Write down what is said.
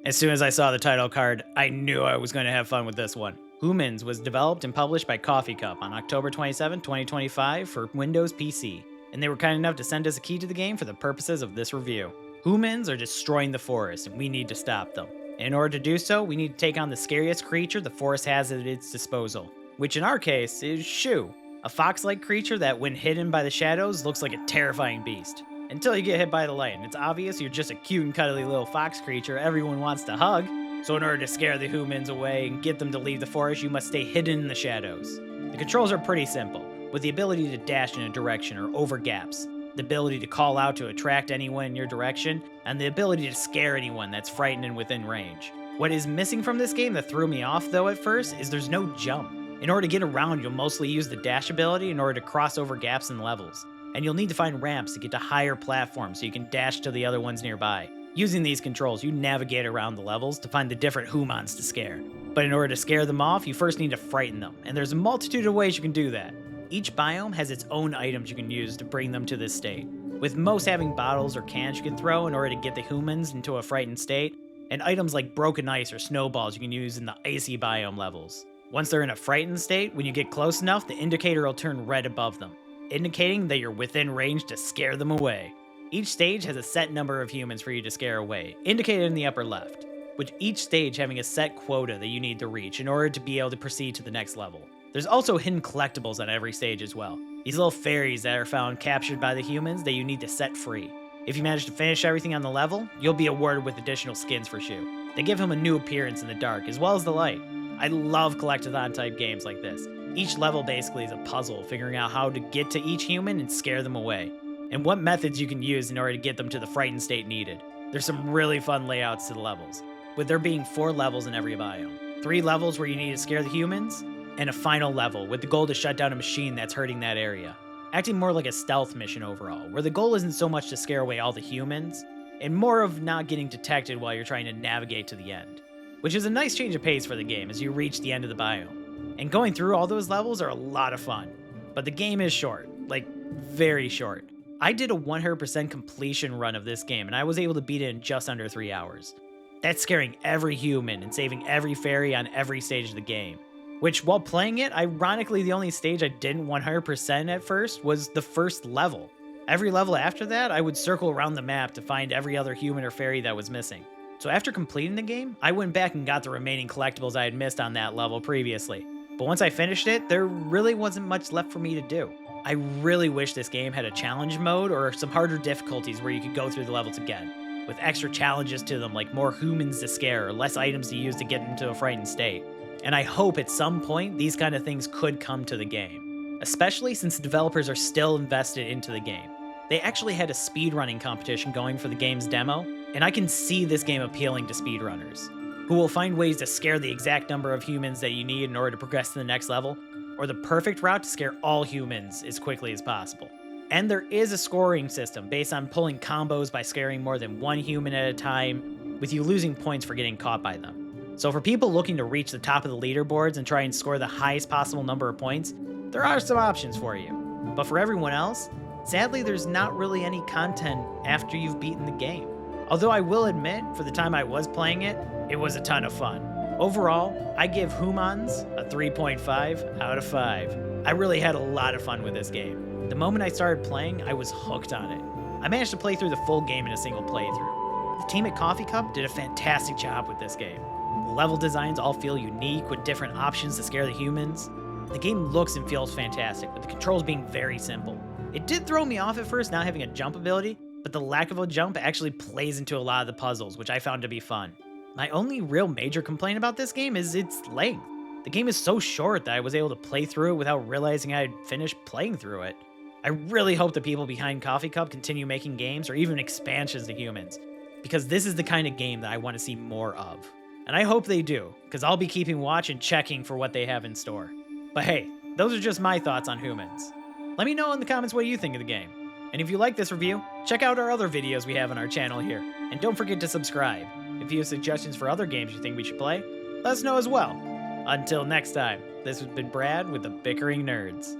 As soon as I saw the title card, I knew I was going to have fun with this one. Hoomanz was developed and published by Coffee Cup on October 27, 2025 for Windows PC, and they were kind enough to send us a key to the game for the purposes of this review. Hoomanz are destroying the forest, and we need to stop them. And in order to do so, we need to take on the scariest creature the forest has at its disposal, which in our case is Shoo, a fox-like creature that, when hidden by the shadows, looks like a terrifying beast. Until you get hit by the light, and it's obvious you're just a cute and cuddly little fox creature everyone wants to hug. So in order to scare the Hoomanz away and get them to leave the forest, you must stay hidden in the shadows. The controls are pretty simple, with the ability to dash in a direction or over gaps, the ability to call out to attract anyone in your direction, and the ability to scare anyone that's frightened and within range. What is missing from this game that threw me off though at first is there's no jump. In order to get around, you'll mostly use the dash ability in order to cross over gaps in levels, and you'll need to find ramps to get to higher platforms so you can dash to the other ones nearby. Using these controls, you navigate around the levels to find the different Hoomanz to scare. But in order to scare them off, you first need to frighten them, and there's a multitude of ways you can do that. Each biome has its own items you can use to bring them to this state, with most having bottles or cans you can throw in order to get the Hoomanz into a frightened state, and items like broken ice or snowballs you can use in the icy biome levels. Once they're in a frightened state, when you get close enough, the indicator will turn red above them, indicating that you're within range to scare them away. Each stage has a set number of humans for you to scare away, indicated in the upper left, with each stage having a set quota that you need to reach in order to be able to proceed to the next level. There's also hidden collectibles on every stage as well, these little fairies that are found captured by the humans that you need to set free. If you manage to finish everything on the level, you'll be awarded with additional skins for Shoo. They give him a new appearance in the dark as well as the light. I love collectathon type games like this. Each level basically is a puzzle, figuring out how to get to each human and scare them away, and what methods you can use in order to get them to the frightened state needed. There's some really fun layouts to the levels, with there being 4 levels in every biome. 3 levels where you need to scare the humans, and a final level with the goal to shut down a machine that's hurting that area. Acting more like a stealth mission overall, where the goal isn't so much to scare away all the humans, and more of not getting detected while you're trying to navigate to the end. Which is a nice change of pace for the game as you reach the end of the biome. And going through all those levels are a lot of fun, but the game is short, like very short. I did a 100% completion run of this game and I was able to beat it in just under 3 hours. That's scaring every human and saving every fairy on every stage of the game. Which, while playing it, ironically the only stage I didn't 100% at first was the first level. Every level after that, I would circle around the map to find every other human or fairy that was missing. So after completing the game, I went back and got the remaining collectibles I had missed on that level previously. But once I finished it, there really wasn't much left for me to do. I really wish this game had a challenge mode or some harder difficulties where you could go through the levels again, with extra challenges to them like more Hoomanz to scare or less items to use to get into a frightened state. And I hope at some point these kind of things could come to the game, especially since the developers are still invested into the game. They actually had a speedrunning competition going for the game's demo, and I can see this game appealing to speedrunners, who will find ways to scare the exact number of humans that you need in order to progress to the next level, or the perfect route to scare all humans as quickly as possible. And there is a scoring system based on pulling combos by scaring more than one human at a time, with you losing points for getting caught by them. So for people looking to reach the top of the leaderboards and try and score the highest possible number of points, there are some options for you. But for everyone else, sadly there's not really any content after you've beaten the game. Although I will admit, for the time I was playing it, it was a ton of fun. Overall, I give Hoomanz a 3.5 out of 5. I really had a lot of fun with this game. The moment I started playing, I was hooked on it. I managed to play through the full game in a single playthrough. The team at Coffee Cup did a fantastic job with this game. The level designs all feel unique with different options to scare the humans. The game looks and feels fantastic, with the controls being very simple. It did throw me off at first not having a jump ability, but the lack of a jump actually plays into a lot of the puzzles, which I found to be fun. My only real major complaint about this game is its length. The game is so short that I was able to play through it without realizing I had finished playing through it. I really hope the people behind Coffee Cup continue making games or even expansions to Hoomanz, because this is the kind of game that I want to see more of. And I hope they do, because I'll be keeping watch and checking for what they have in store. But hey, those are just my thoughts on Hoomanz. Let me know in the comments what you think of the game. And if you like this review, check out our other videos we have on our channel here, and don't forget to subscribe. If you have suggestions for other games you think we should play, let us know as well. Until next time, this has been Brad with the Bickering Nerds.